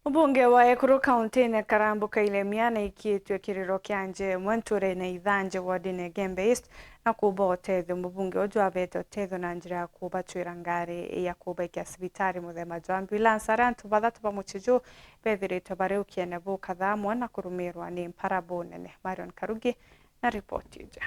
Mbunge wa Ekuru kaunti-ini Karambu Ilemia naikiitwe kiriro kia njemwe nture-ini ithanje ward-ini Gembe East na kuba utethio mbunge uju abete utethio na njira ya kubatwira ngari ya kubaikia cibitari muthemba jwa ambulance aria antu bathatu bamuchiju bethiritwe bariukie nebo kathamwa na kurumirwa ni mparabo nene. Marion Karugi na ripoti ija.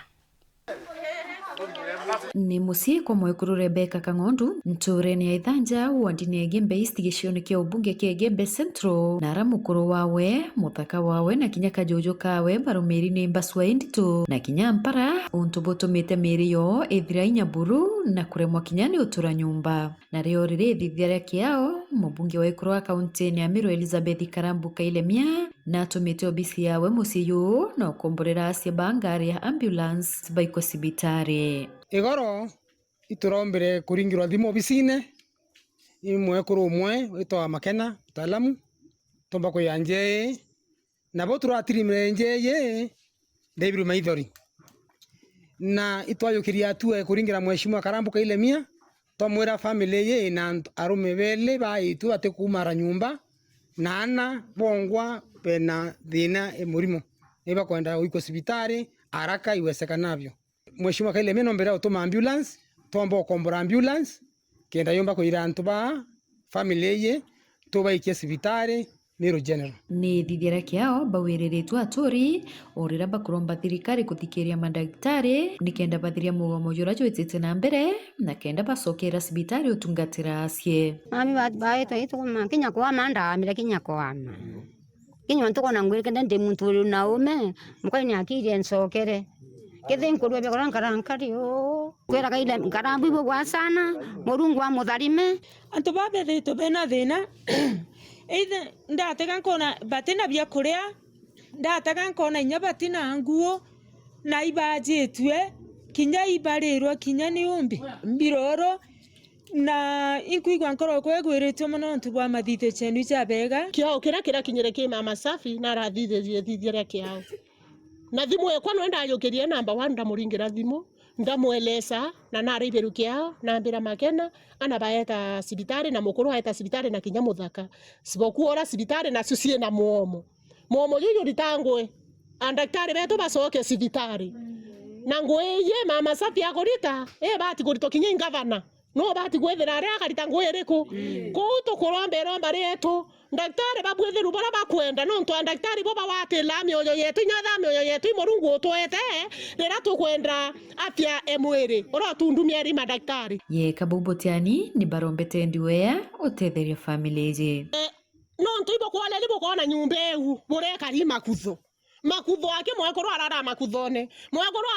Ni musie kwa Mwekuru Rebecca Kang'ondu nture-ini ya ithanja ward-ini ya Gembe East gicioni kia ubunge kia Gembe Central na ara mukuru wawe muthaka wawe na kinya kajojo kawe barumiri-ini mbaswa inditu na kinya mpara untu butumite miri yo ithira inyaburu na kuremwa kinya ni utura nyumba na rio riri thithia kiao mubunge wa Ekuru wa kaunti-ini ya Meru Elizabeth Karambu Ilemia na atumite obisi yawe musiyu na ukomborera asia bangari ya ambulance baiko cibitari. Igoro iturombere kuringirwa thimu obisine Mwekuru umwe witwa Makena mtaalamu tomba kuyanje nabo turatirimire njeye David Maithori na itwayukiria atue kuringira mheshimiwa Karambu Ilemia twamwira family ye na arume bele baitu ate kumara nyumba na ana bongwa pena thina emurimo iba kwenda uiko cibitari haraka iwezekanavyo. Mheshimiwa Ilemia nombera utuma ambulance tomba kombora ambulance kenda yomba kuira antu ba family ye tubaikie cibitari Meru General. Ni thithira kiao bawiriritwe aturi orira bakuromba thirikari kuthikiria mandagitari nikenda bathiria mugomo jura jwitite na mbere na kenda basokera cibitari utungatira asie. Mami baito ituma kinya kwa manda amira kinya kwa ama. Kinya ntuko na ngwire kenda ndemuntu na ume mukaini akiri ensokere. Kethe nkurwe bekora nkarankari o kwera kaile Karambu ibo gwa sana murungu wa mutharime antu babethito bena thina either ndatega nkona batina bya kuria ndatega nkona inya batina nguo na ibajitwe kinya ibarirwa kinya ni umbi mbiroro na inkuigwa nkoro kwegwiritwe muno ntu bwa mathite chenu cha bega kiao kira kinyere ki mama safi na rathithe thithira kiao na thimu ekwa no ndayukirie namba 1 ndamuringira thimu ndamweleza na nariberu kiao na mbira Makena ana baeta cibitari na mukuru aeta cibitari na kinya muthaka sibokuora cibitari na sucie na momo yuyu ritangwe andaktari beto basoke cibitari na ngweye mama safi akorita bati kurito kinya ingavana no bati gwethera aria akarita ngweriku kuto kurombera mbareto daktari babwethiru bara bakwenda no ntu daktari bo bawatila mioyo yetu nyatha mioyo yetu imurungu utwete rira tukwenda afya emwiri ora tundumia ri madaktari ye kabubotiani ni barombete ndiwea utetheria family je no ntu ibo kwale libo kona nyumba ehu mureka ri makutho ake Mwekuru arara makuthone Mwekuru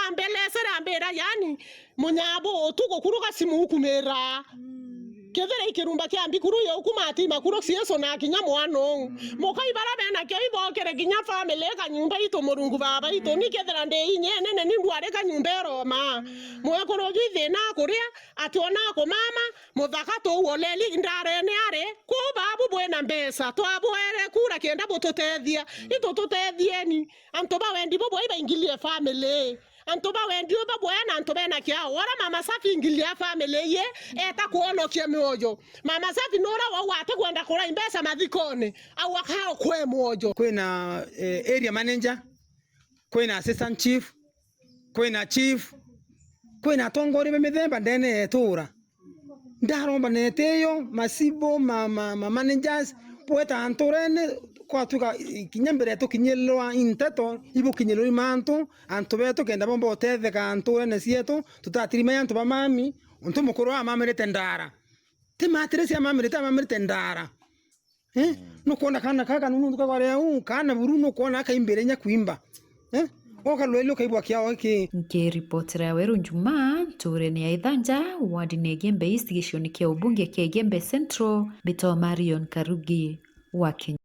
ambelesera ambera yani munyabo utuko kuruka simu hukumera kethera ikirumba kia mbikuru yo ukumati makuru sieso na kinya mwano mokai bara bena ke ibokere kinya family ka nyumba ito murungu baba ito ni kethera nde inyene ne ndware ka nyumba Roma Mwekuru githe na kuria ationa ko mama muthaka to woleli ndare ne are ko babu bwena mbesa twabwere kura kenda bototethia ito tothethieni anto ba wendi bo boiba ingilie family anto ba wendi bo bwena anto bena kia ora mama safi ingilie family ye eta kuonokia mioyo mama safi nora wa wate kwenda kura imbesa mathikone au akao kwe mojo kwina area manager kwina assistant chief kwina chief kwina tongori bemethemba ndene tura ndaromba neteyo masibo managers poeta antorene kwa tuka kinyambere to kinyelwa inteto ibu kinyelo imanto anto beto kenda bombo teve ka antorene sieto tutatirima yanto ba mami unto mukuru wa mami retendara te matresi ya mami retendara no kona kana kaka nunu kwa leo kana buruno kona kaimbere nya kuimba oka lwelo kaibwa kiao ki nkiripotera weru Njuma nture-ini ya ithanja ward-ini ya Gembe East gicioni kia ubunge kia Gembe Central bito Marion Karugi wa Kenya.